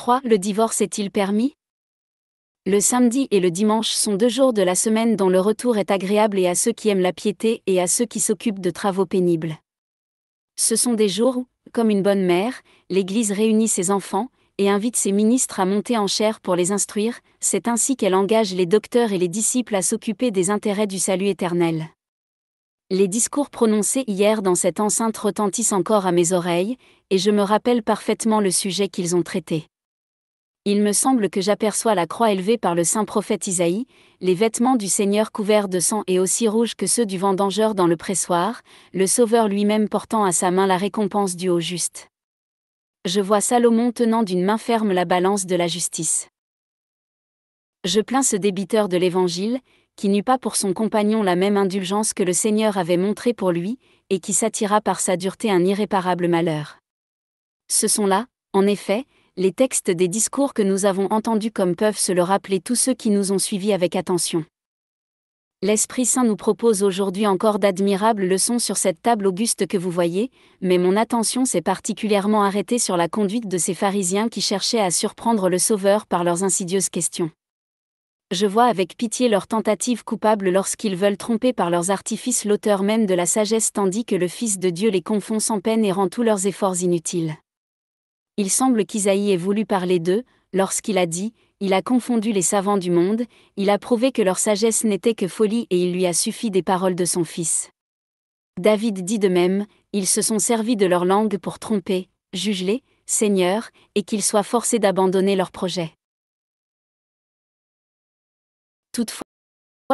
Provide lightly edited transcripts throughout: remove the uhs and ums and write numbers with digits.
3. Le divorce est-il permis? Le samedi et le dimanche sont 2 jours de la semaine dont le retour est agréable et à ceux qui aiment la piété et à ceux qui s'occupent de travaux pénibles. Ce sont des jours où, comme une bonne mère, l'Église réunit ses enfants et invite ses ministres à monter en chair pour les instruire. C'est ainsi qu'elle engage les docteurs et les disciples à s'occuper des intérêts du salut éternel. Les discours prononcés hier dans cette enceinte retentissent encore à mes oreilles, et je me rappelle parfaitement le sujet qu'ils ont traité. Il me semble que j'aperçois la croix élevée par le saint prophète Isaïe, les vêtements du Seigneur couverts de sang et aussi rouges que ceux du vendangeur dans le pressoir, le Sauveur lui-même portant à sa main la récompense due au juste. Je vois Salomon tenant d'une main ferme la balance de la justice. Je plains ce débiteur de l'Évangile, qui n'eut pas pour son compagnon la même indulgence que le Seigneur avait montrée pour lui, et qui s'attira par sa dureté un irréparable malheur. Ce sont là, en effet, les textes des discours que nous avons entendus comme peuvent se le rappeler tous ceux qui nous ont suivis avec attention. L'Esprit Saint nous propose aujourd'hui encore d'admirables leçons sur cette table auguste que vous voyez, mais mon attention s'est particulièrement arrêtée sur la conduite de ces pharisiens qui cherchaient à surprendre le Sauveur par leurs insidieuses questions. Je vois avec pitié leurs tentatives coupables lorsqu'ils veulent tromper par leurs artifices l'auteur même de la sagesse tandis que le Fils de Dieu les confond sans peine et rend tous leurs efforts inutiles. Il semble qu'Isaïe ait voulu parler d'eux, lorsqu'il a dit « Il a confondu les savants du monde, il a prouvé que leur sagesse n'était que folie et il lui a suffi des paroles de son fils. » David dit de même « Ils se sont servis de leur langue pour tromper, juge-les, Seigneur, et qu'ils soient forcés d'abandonner leurs projets. » Toutefois,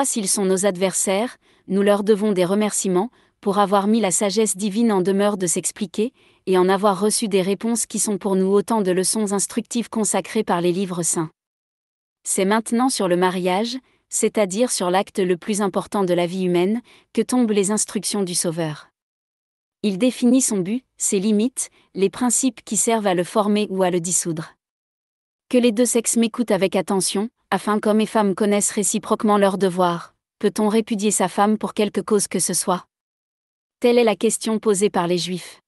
s'ils sont nos adversaires, nous leur devons des remerciements, pour avoir mis la sagesse divine en demeure de s'expliquer, et en avoir reçu des réponses qui sont pour nous autant de leçons instructives consacrées par les livres saints. C'est maintenant sur le mariage, c'est-à-dire sur l'acte le plus important de la vie humaine, que tombent les instructions du Sauveur. Il définit son but, ses limites, les principes qui servent à le former ou à le dissoudre. Que les deux sexes m'écoutent avec attention, afin qu'hommes et femmes connaissent réciproquement leurs devoirs. Peut-on répudier sa femme pour quelque cause que ce soit? Telle est la question posée par les Juifs.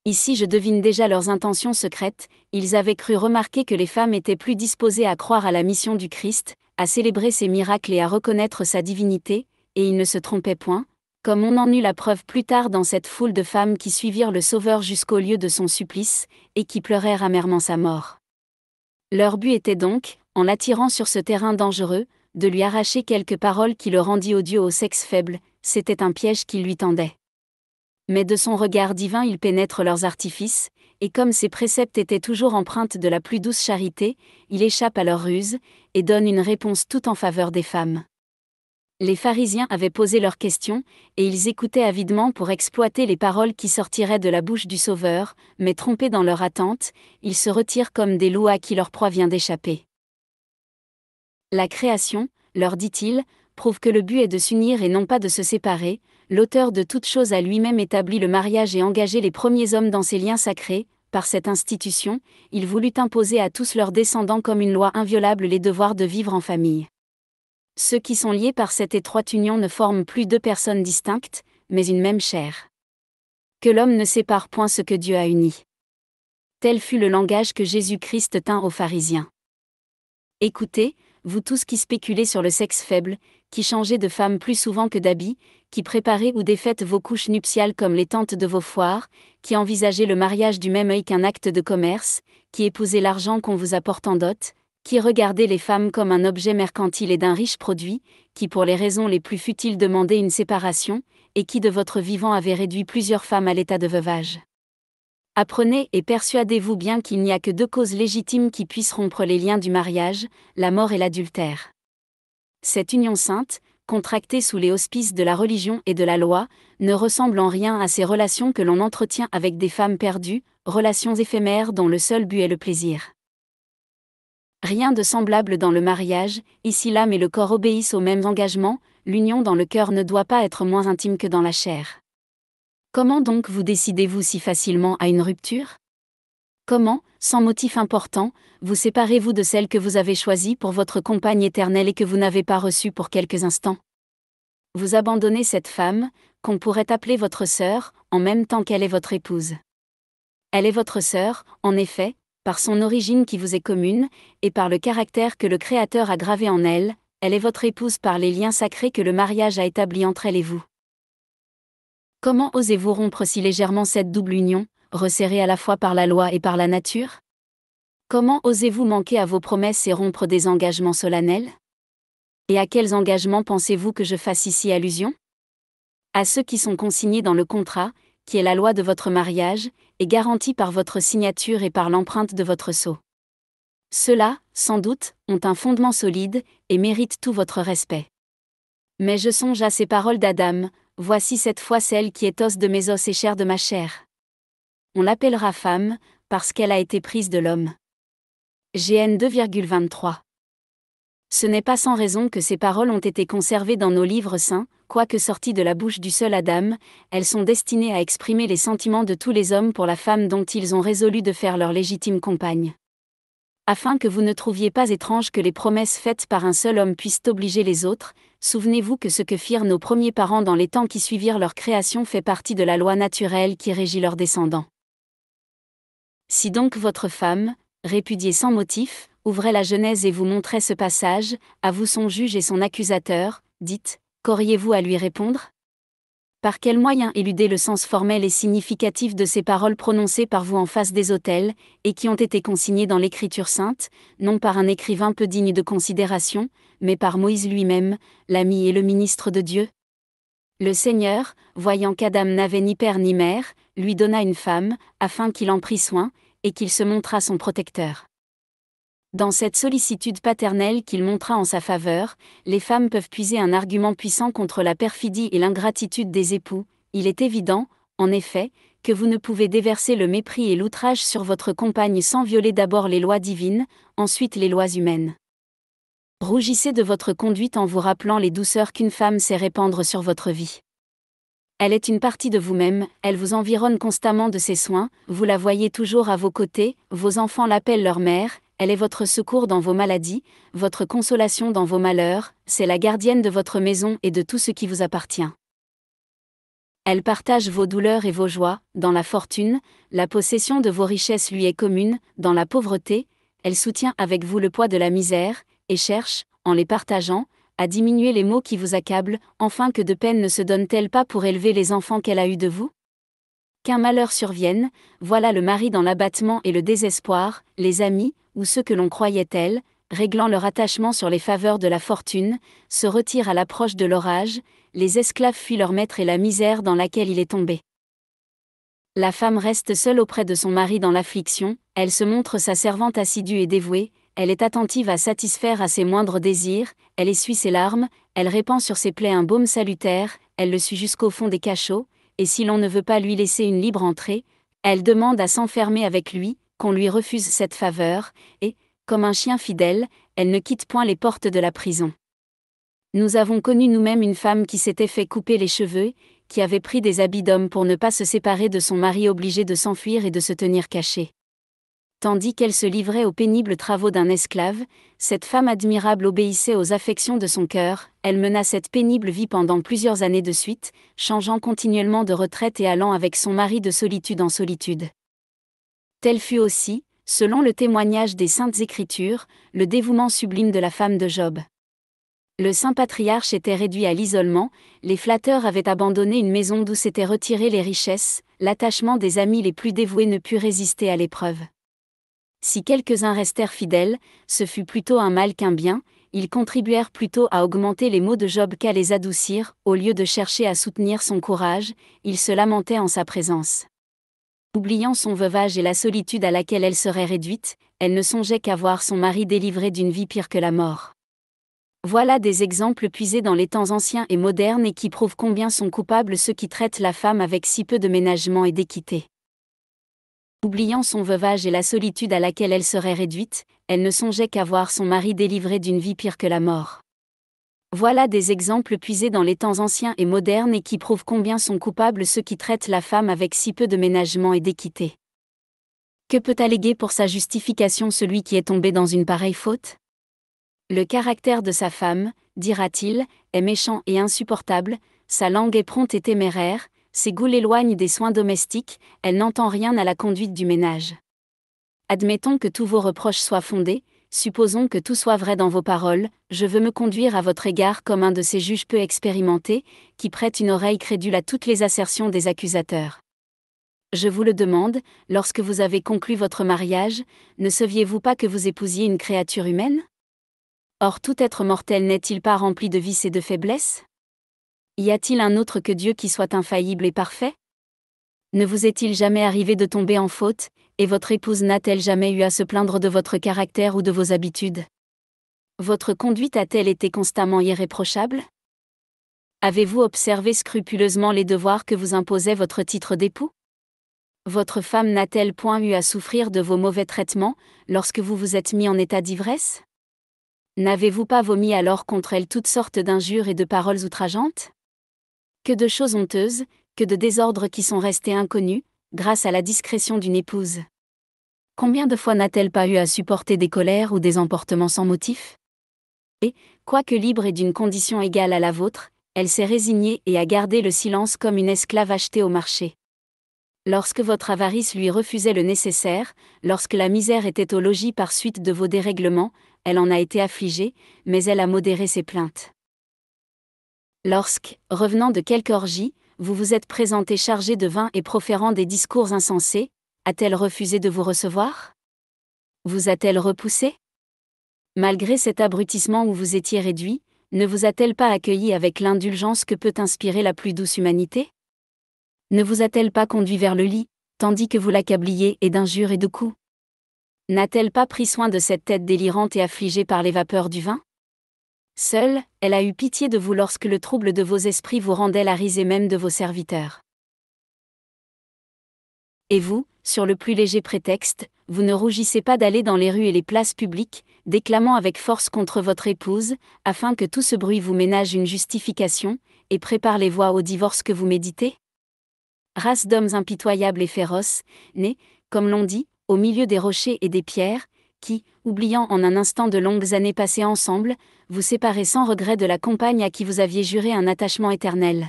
Ici je devine déjà leurs intentions secrètes, ils avaient cru remarquer que les femmes étaient plus disposées à croire à la mission du Christ, à célébrer ses miracles et à reconnaître sa divinité, et ils ne se trompaient point, comme on en eut la preuve plus tard dans cette foule de femmes qui suivirent le Sauveur jusqu'au lieu de son supplice, et qui pleurèrent amèrement sa mort. Leur but était donc, en l'attirant sur ce terrain dangereux, de lui arracher quelques paroles qui le rendit odieux au sexe faible, c'était un piège qu'il lui tendait. Mais de son regard divin il pénètre leurs artifices, et comme ses préceptes étaient toujours empreintes de la plus douce charité, il échappe à leurs ruses, et donne une réponse toute en faveur des femmes. Les pharisiens avaient posé leurs questions, et ils écoutaient avidement pour exploiter les paroles qui sortiraient de la bouche du Sauveur, mais trompés dans leur attente, ils se retirent comme des loups à qui leur proie vient d'échapper. La création, leur dit-il, prouve que le but est de s'unir et non pas de se séparer. L'auteur de toutes choses a lui-même établi le mariage et engagé les premiers hommes dans ces liens sacrés. Par cette institution, il voulut imposer à tous leurs descendants comme une loi inviolable les devoirs de vivre en famille. Ceux qui sont liés par cette étroite union ne forment plus deux personnes distinctes, mais une même chair. Que l'homme ne sépare point ce que Dieu a uni. Tel fut le langage que Jésus-Christ tint aux pharisiens. Écoutez, vous tous qui spéculez sur le sexe faible, qui changez de femme plus souvent que d'habits, qui préparez ou défaites vos couches nuptiales comme les tentes de vos foires, qui envisagez le mariage du même œil qu'un acte de commerce, qui épousez l'argent qu'on vous apporte en dot, qui regardez les femmes comme un objet mercantile et d'un riche produit, qui pour les raisons les plus futiles demandez une séparation, et qui de votre vivant avez réduit plusieurs femmes à l'état de veuvage. Apprenez et persuadez-vous bien qu'il n'y a que deux causes légitimes qui puissent rompre les liens du mariage, la mort et l'adultère. Cette union sainte, contractée sous les auspices de la religion et de la loi, ne ressemble en rien à ces relations que l'on entretient avec des femmes perdues, relations éphémères dont le seul but est le plaisir. Rien de semblable dans le mariage, ici l'âme et le corps obéissent aux mêmes engagements, l'union dans le cœur ne doit pas être moins intime que dans la chair. Comment donc vous décidez-vous si facilement à une rupture? Comment, sans motif important, vous séparez-vous de celle que vous avez choisie pour votre compagne éternelle et que vous n'avez pas reçue pour quelques instants? Vous abandonnez cette femme, qu'on pourrait appeler votre sœur, en même temps qu'elle est votre épouse. Elle est votre sœur, en effet, par son origine qui vous est commune, et par le caractère que le Créateur a gravé en elle, elle est votre épouse par les liens sacrés que le mariage a établis entre elle et vous. Comment osez-vous rompre si légèrement cette double union, resserrée à la fois par la loi et par la nature? Comment osez-vous manquer à vos promesses et rompre des engagements solennels? Et à quels engagements pensez-vous que je fasse ici allusion? À ceux qui sont consignés dans le contrat, qui est la loi de votre mariage, et garantie par votre signature et par l'empreinte de votre sceau. Ceux-là, sans doute, ont un fondement solide, et méritent tout votre respect. Mais je songe à ces paroles d'Adam, voici cette fois celle qui est os de mes os et chair de ma chair. On l'appellera femme, parce qu'elle a été prise de l'homme. GN 2,23. Ce n'est pas sans raison que ces paroles ont été conservées dans nos livres saints, quoique sorties de la bouche du seul Adam, elles sont destinées à exprimer les sentiments de tous les hommes pour la femme dont ils ont résolu de faire leur légitime compagne. Afin que vous ne trouviez pas étrange que les promesses faites par un seul homme puissent obliger les autres, souvenez-vous que ce que firent nos premiers parents dans les temps qui suivirent leur création fait partie de la loi naturelle qui régit leurs descendants. Si donc votre femme, répudiée sans motif, ouvrait la Genèse et vous montrait ce passage, à vous son juge et son accusateur, dites, qu'auriez-vous à lui répondre? Par quel moyen éluder le sens formel et significatif de ces paroles prononcées par vous en face des autels, et qui ont été consignées dans l'Écriture sainte, non par un écrivain peu digne de considération, mais par Moïse lui-même, l'ami et le ministre de Dieu? Le Seigneur, voyant qu'Adam n'avait ni père ni mère, lui donna une femme, afin qu'il en prît soin, et qu'il se montrât son protecteur. Dans cette sollicitude paternelle qu'il montra en sa faveur, les femmes peuvent puiser un argument puissant contre la perfidie et l'ingratitude des époux. Il est évident, en effet, que vous ne pouvez déverser le mépris et l'outrage sur votre compagne sans violer d'abord les lois divines, ensuite les lois humaines. Rougissez de votre conduite en vous rappelant les douceurs qu'une femme sait répandre sur votre vie. Elle est une partie de vous-même, elle vous environne constamment de ses soins, vous la voyez toujours à vos côtés, vos enfants l'appellent leur mère, elle est votre secours dans vos maladies, votre consolation dans vos malheurs, c'est la gardienne de votre maison et de tout ce qui vous appartient. Elle partage vos douleurs et vos joies, dans la fortune, la possession de vos richesses lui est commune, dans la pauvreté, elle soutient avec vous le poids de la misère, et cherche, en les partageant, à diminuer les maux qui vous accablent, enfin que de peine ne se donne-t-elle pas pour élever les enfants qu'elle a eus de vous? Qu'un malheur survienne, voilà le mari dans l'abattement et le désespoir, les amis, ou ceux que l'on croyait tels, réglant leur attachement sur les faveurs de la fortune, se retirent à l'approche de l'orage, les esclaves fuient leur maître et la misère dans laquelle il est tombé. La femme reste seule auprès de son mari dans l'affliction, elle se montre sa servante assidue et dévouée, elle est attentive à satisfaire à ses moindres désirs, elle essuie ses larmes, elle répand sur ses plaies un baume salutaire, elle le suit jusqu'au fond des cachots, et si l'on ne veut pas lui laisser une libre entrée, elle demande à s'enfermer avec lui, qu'on lui refuse cette faveur, et, comme un chien fidèle, elle ne quitte point les portes de la prison. Nous avons connu nous-mêmes une femme qui s'était fait couper les cheveux, qui avait pris des habits d'homme pour ne pas se séparer de son mari obligé de s'enfuir et de se tenir cachée. Tandis qu'elle se livrait aux pénibles travaux d'un esclave, cette femme admirable obéissait aux affections de son cœur, elle mena cette pénible vie pendant plusieurs années de suite, changeant continuellement de retraite et allant avec son mari de solitude en solitude. Tel fut aussi, selon le témoignage des Saintes Écritures, le dévouement sublime de la femme de Job. Le saint patriarche était réduit à l'isolement, les flatteurs avaient abandonné une maison d'où s'étaient retirées les richesses, l'attachement des amis les plus dévoués ne put résister à l'épreuve. Si quelques-uns restèrent fidèles, ce fut plutôt un mal qu'un bien, ils contribuèrent plutôt à augmenter les maux de Job qu'à les adoucir, au lieu de chercher à soutenir son courage, ils se lamentaient en sa présence. Oubliant son veuvage et la solitude à laquelle elle serait réduite, elle ne songeait qu'à voir son mari délivré d'une vie pire que la mort. Voilà des exemples puisés dans les temps anciens et modernes et qui prouvent combien sont coupables ceux qui traitent la femme avec si peu de ménagement et d'équité. Oubliant son veuvage et la solitude à laquelle elle serait réduite, elle ne songeait qu'à voir son mari délivré d'une vie pire que la mort. Voilà des exemples puisés dans les temps anciens et modernes et qui prouvent combien sont coupables ceux qui traitent la femme avec si peu de ménagement et d'équité. Que peut alléguer pour sa justification celui qui est tombé dans une pareille faute? Le caractère de sa femme, dira-t-il, est méchant et insupportable, sa langue est prompte et téméraire, ses goûts l'éloignent des soins domestiques, elle n'entend rien à la conduite du ménage. Admettons que tous vos reproches soient fondés, supposons que tout soit vrai dans vos paroles, je veux me conduire à votre égard comme un de ces juges peu expérimentés, qui prêtent une oreille crédule à toutes les assertions des accusateurs. Je vous le demande, lorsque vous avez conclu votre mariage, ne saviez-vous pas que vous épousiez une créature humaine ? Or tout être mortel n'est-il pas rempli de vices et de faiblesses ? Y a-t-il un autre que Dieu qui soit infaillible et parfait ? Ne vous est-il jamais arrivé de tomber en faute, et votre épouse n'a-t-elle jamais eu à se plaindre de votre caractère ou de vos habitudes ? Votre conduite a-t-elle été constamment irréprochable ? Avez-vous observé scrupuleusement les devoirs que vous imposait votre titre d'époux ? Votre femme n'a-t-elle point eu à souffrir de vos mauvais traitements, lorsque vous vous êtes mis en état d'ivresse ? N'avez-vous pas vomi alors contre elle toutes sortes d'injures et de paroles outrageantes ? Que de choses honteuses, que de désordres qui sont restés inconnus, grâce à la discrétion d'une épouse. Combien de fois n'a-t-elle pas eu à supporter des colères ou des emportements sans motif ? Et, quoique libre et d'une condition égale à la vôtre, elle s'est résignée et a gardé le silence comme une esclave achetée au marché. Lorsque votre avarice lui refusait le nécessaire, lorsque la misère était au logis par suite de vos dérèglements, elle en a été affligée, mais elle a modéré ses plaintes. Lorsque, revenant de quelque orgie, vous vous êtes présenté chargé de vin et proférant des discours insensés, a-t-elle refusé de vous recevoir ? Vous a-t-elle repoussé ? Malgré cet abrutissement où vous étiez réduit, ne vous a-t-elle pas accueilli avec l'indulgence que peut inspirer la plus douce humanité ? Ne vous a-t-elle pas conduit vers le lit, tandis que vous l'accabliez et d'injures et de coups ? N'a-t-elle pas pris soin de cette tête délirante et affligée par les vapeurs du vin ? Seule, elle a eu pitié de vous lorsque le trouble de vos esprits vous rendait la risée même de vos serviteurs. Et vous, sur le plus léger prétexte, vous ne rougissez pas d'aller dans les rues et les places publiques, déclamant avec force contre votre épouse, afin que tout ce bruit vous ménage une justification, et prépare les voies au divorce que vous méditez ? Race d'hommes impitoyables et féroces, nés, comme l'on dit, au milieu des rochers et des pierres, qui, oubliant en un instant de longues années passées ensemble, vous séparez sans regret de la compagne à qui vous aviez juré un attachement éternel.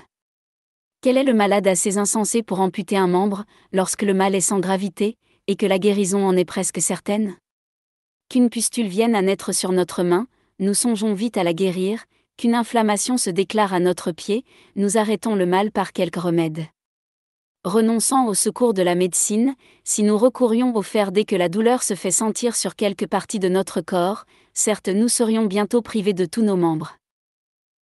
Quel est le malade assez insensé pour amputer un membre, lorsque le mal est sans gravité, et que la guérison en est presque certaine ? Qu'une pustule vienne à naître sur notre main, nous songeons vite à la guérir, qu'une inflammation se déclare à notre pied, nous arrêtons le mal par quelque remède. Renonçant au secours de la médecine, si nous recourions au fer dès que la douleur se fait sentir sur quelque partie de notre corps, certes nous serions bientôt privés de tous nos membres.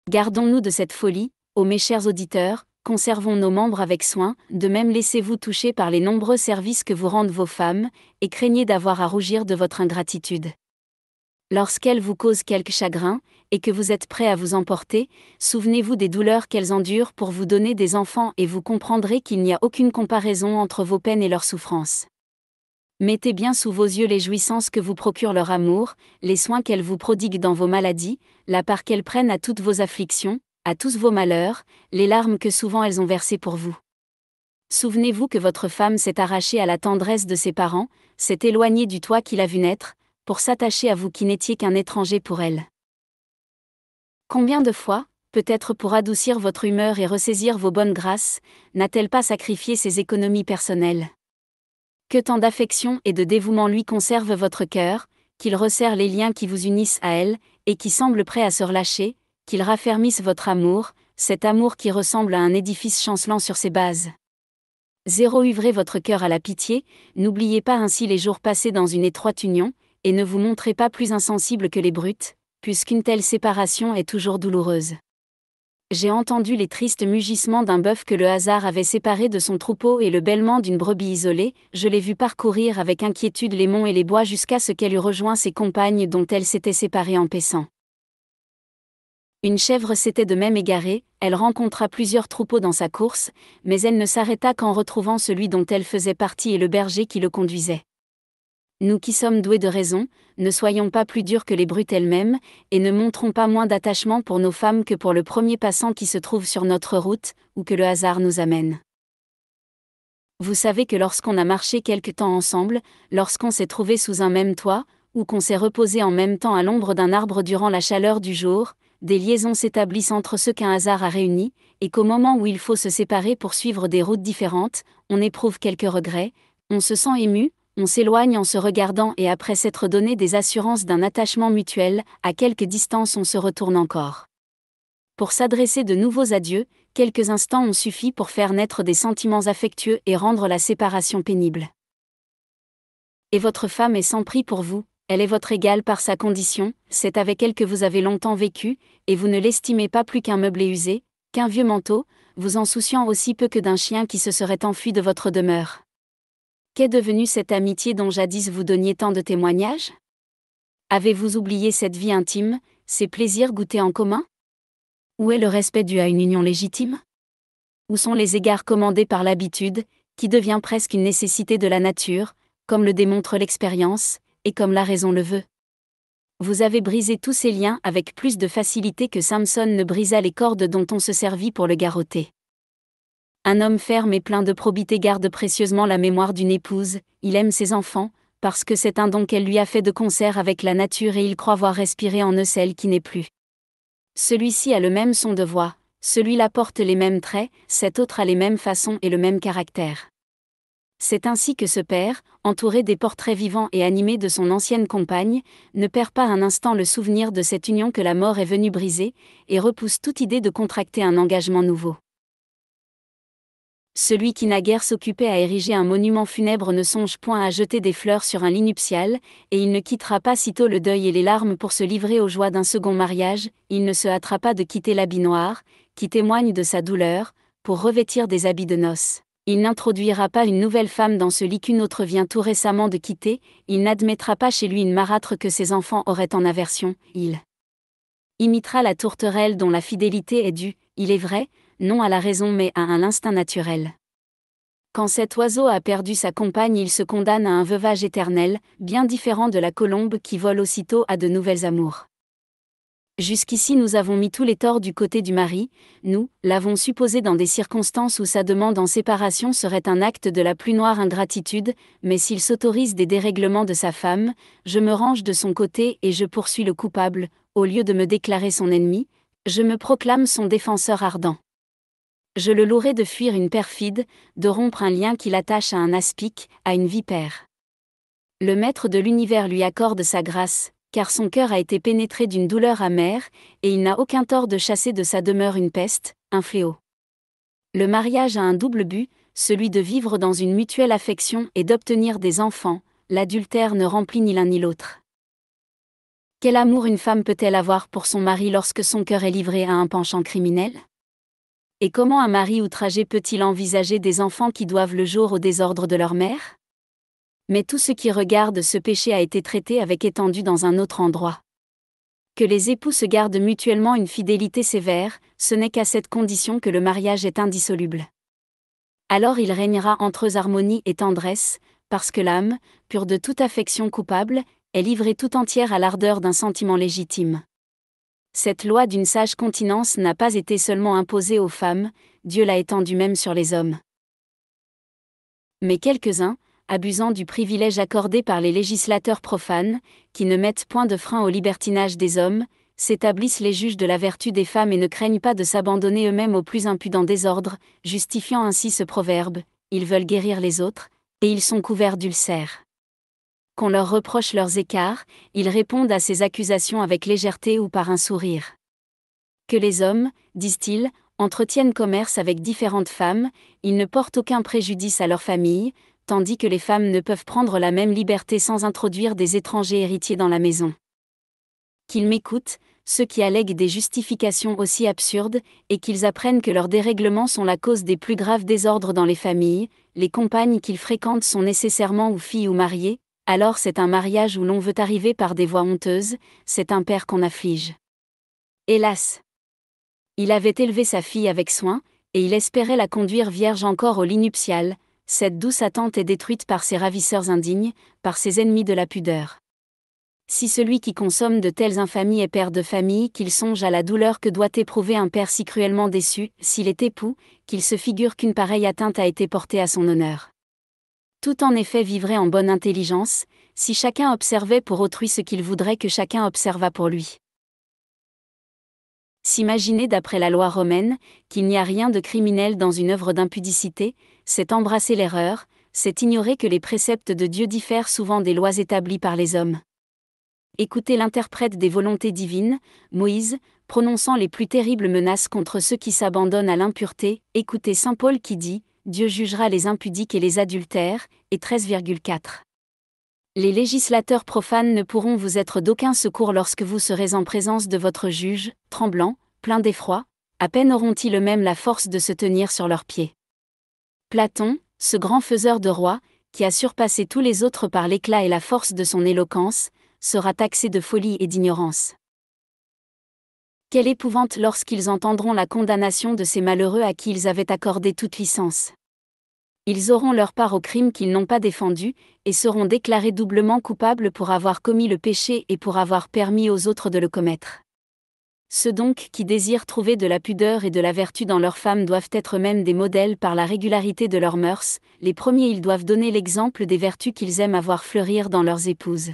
Gardons-nous de cette folie, ô mes chers auditeurs, conservons nos membres avec soin, de même laissez-vous toucher par les nombreux services que vous rendent vos femmes, et craignez d'avoir à rougir de votre ingratitude. Lorsqu'elles vous causent quelque chagrin, et que vous êtes prêt à vous emporter, souvenez-vous des douleurs qu'elles endurent pour vous donner des enfants et vous comprendrez qu'il n'y a aucune comparaison entre vos peines et leurs souffrances. Mettez bien sous vos yeux les jouissances que vous procure leur amour, les soins qu'elles vous prodiguent dans vos maladies, la part qu'elles prennent à toutes vos afflictions, à tous vos malheurs, les larmes que souvent elles ont versées pour vous. Souvenez-vous que votre femme s'est arrachée à la tendresse de ses parents, s'est éloignée du toit qui l'a vu naître, pour s'attacher à vous qui n'étiez qu'un étranger pour elle. Combien de fois, peut-être pour adoucir votre humeur et ressaisir vos bonnes grâces, n'a-t-elle pas sacrifié ses économies personnelles ? Que tant d'affection et de dévouement lui conserve votre cœur, qu'il resserre les liens qui vous unissent à elle, et qui semblent prêts à se relâcher, qu'il raffermisse votre amour, cet amour qui ressemble à un édifice chancelant sur ses bases. Ouvrez votre cœur à la pitié, n'oubliez pas ainsi les jours passés dans une étroite union, et ne vous montrez pas plus insensible que les brutes, puisqu'une telle séparation est toujours douloureuse. J'ai entendu les tristes mugissements d'un bœuf que le hasard avait séparé de son troupeau et le bêlement d'une brebis isolée, je l'ai vu parcourir avec inquiétude les monts et les bois jusqu'à ce qu'elle eût rejoint ses compagnes dont elle s'était séparée en paissant. Une chèvre s'était de même égarée, elle rencontra plusieurs troupeaux dans sa course, mais elle ne s'arrêta qu'en retrouvant celui dont elle faisait partie et le berger qui le conduisait. Nous qui sommes doués de raison, ne soyons pas plus durs que les brutes elles-mêmes, et ne montrons pas moins d'attachement pour nos femmes que pour le premier passant qui se trouve sur notre route, ou que le hasard nous amène. Vous savez que lorsqu'on a marché quelque temps ensemble, lorsqu'on s'est trouvé sous un même toit, ou qu'on s'est reposé en même temps à l'ombre d'un arbre durant la chaleur du jour, des liaisons s'établissent entre ceux qu'un hasard a réunis, et qu'au moment où il faut se séparer pour suivre des routes différentes, on éprouve quelques regrets, on se sent ému, On s'éloigne en se regardant et après s'être donné des assurances d'un attachement mutuel, à quelque distance on se retourne encore. Pour s'adresser de nouveaux adieux, quelques instants ont suffi pour faire naître des sentiments affectueux et rendre la séparation pénible. Et votre femme est sans prix pour vous, elle est votre égale par sa condition, c'est avec elle que vous avez longtemps vécu, et vous ne l'estimez pas plus qu'un meublé usé, qu'un vieux manteau, vous en souciant aussi peu que d'un chien qui se serait enfui de votre demeure. Qu'est devenue cette amitié dont jadis vous donniez tant de témoignages ? Avez-vous oublié cette vie intime, ces plaisirs goûtés en commun ? Où est le respect dû à une union légitime ? Où sont les égards commandés par l'habitude, qui devient presque une nécessité de la nature, comme le démontre l'expérience, et comme la raison le veut ? Vous avez brisé tous ces liens avec plus de facilité que Samson ne brisa les cordes dont on se servit pour le garrotter. Un homme ferme et plein de probité garde précieusement la mémoire d'une épouse, il aime ses enfants, parce que c'est un don qu'elle lui a fait de concert avec la nature et il croit voir respirer en eux celle qui n'est plus. Celui-ci a le même son de voix, celui-là porte les mêmes traits, cet autre a les mêmes façons et le même caractère. C'est ainsi que ce père, entouré des portraits vivants et animé de son ancienne compagne, ne perd pas un instant le souvenir de cette union que la mort est venue briser, et repousse toute idée de contracter un engagement nouveau. Celui qui naguère s'occupait à ériger un monument funèbre ne songe point à jeter des fleurs sur un lit nuptial, et il ne quittera pas sitôt le deuil et les larmes pour se livrer aux joies d'un second mariage, il ne se hâtera pas de quitter l'habit noir, qui témoigne de sa douleur, pour revêtir des habits de noces. Il n'introduira pas une nouvelle femme dans ce lit qu'une autre vient tout récemment de quitter, il n'admettra pas chez lui une marâtre que ses enfants auraient en aversion, il imitera la tourterelle dont la fidélité est due, il est vrai, non à la raison mais à l'instinct naturel. Quand cet oiseau a perdu sa compagne, il se condamne à un veuvage éternel, bien différent de la colombe qui vole aussitôt à de nouvelles amours. Jusqu'ici nous avons mis tous les torts du côté du mari, nous l'avons supposé dans des circonstances où sa demande en séparation serait un acte de la plus noire ingratitude, mais s'il s'autorise des dérèglements de sa femme, je me range de son côté et je poursuis le coupable, au lieu de me déclarer son ennemi, je me proclame son défenseur ardent. Je le louerai de fuir une perfide, de rompre un lien qui l'attache à un aspic, à une vipère. Le maître de l'univers lui accorde sa grâce, car son cœur a été pénétré d'une douleur amère, et il n'a aucun tort de chasser de sa demeure une peste, un fléau. Le mariage a un double but, celui de vivre dans une mutuelle affection et d'obtenir des enfants, l'adultère ne remplit ni l'un ni l'autre. Quel amour une femme peut-elle avoir pour son mari lorsque son cœur est livré à un penchant criminel ? Et comment un mari outragé peut-il envisager des enfants qui doivent le jour au désordre de leur mère ? Mais tout ce qui regarde ce péché a été traité avec étendue dans un autre endroit. Que les époux se gardent mutuellement une fidélité sévère, ce n'est qu'à cette condition que le mariage est indissoluble. Alors il régnera entre eux harmonie et tendresse, parce que l'âme, pure de toute affection coupable, est livrée tout entière à l'ardeur d'un sentiment légitime. Cette loi d'une sage continence n'a pas été seulement imposée aux femmes, Dieu l'a étendue même sur les hommes. Mais quelques-uns, abusant du privilège accordé par les législateurs profanes, qui ne mettent point de frein au libertinage des hommes, s'établissent les juges de la vertu des femmes et ne craignent pas de s'abandonner eux-mêmes au plus impudent désordre, justifiant ainsi ce proverbe, ils veulent guérir les autres, et ils sont couverts d'ulcères. Qu'on leur reproche leurs écarts, ils répondent à ces accusations avec légèreté ou par un sourire. Que les hommes, disent-ils, entretiennent commerce avec différentes femmes, ils ne portent aucun préjudice à leur famille, tandis que les femmes ne peuvent prendre la même liberté sans introduire des étrangers héritiers dans la maison. Qu'ils m'écoutent, ceux qui allèguent des justifications aussi absurdes, et qu'ils apprennent que leurs dérèglements sont la cause des plus graves désordres dans les familles, les compagnes qu'ils fréquentent sont nécessairement ou filles ou mariées, alors c'est un mariage où l'on veut arriver par des voies honteuses, c'est un père qu'on afflige. Hélas! Il avait élevé sa fille avec soin, et il espérait la conduire vierge encore au lit nuptial. Cette douce attente est détruite par ses ravisseurs indignes, par ses ennemis de la pudeur. Si celui qui consomme de telles infamies est père de famille, qu'il songe à la douleur que doit éprouver un père si cruellement déçu, s'il est époux, qu'il se figure qu'une pareille atteinte a été portée à son honneur. Tout en effet vivrait en bonne intelligence, si chacun observait pour autrui ce qu'il voudrait que chacun observât pour lui. S'imaginer d'après la loi romaine, qu'il n'y a rien de criminel dans une œuvre d'impudicité, c'est embrasser l'erreur, c'est ignorer que les préceptes de Dieu diffèrent souvent des lois établies par les hommes. Écoutez l'interprète des volontés divines, Moïse, prononçant les plus terribles menaces contre ceux qui s'abandonnent à l'impureté. Écoutez saint Paul qui dit « Dieu jugera les impudiques et les adultères » et 13,4. Les législateurs profanes ne pourront vous être d'aucun secours lorsque vous serez en présence de votre juge, tremblant, plein d'effroi, à peine auront-ils eux-mêmes la force de se tenir sur leurs pieds. Platon, ce grand faiseur de rois, qui a surpassé tous les autres par l'éclat et la force de son éloquence, sera taxé de folie et d'ignorance. Quelle épouvante lorsqu'ils entendront la condamnation de ces malheureux à qui ils avaient accordé toute licence. Ils auront leur part au crime qu'ils n'ont pas défendu, et seront déclarés doublement coupables pour avoir commis le péché et pour avoir permis aux autres de le commettre. Ceux donc qui désirent trouver de la pudeur et de la vertu dans leurs femmes doivent être eux-mêmes des modèles par la régularité de leurs mœurs. Les premiers, ils doivent donner l'exemple des vertus qu'ils aiment à voir fleurir dans leurs épouses.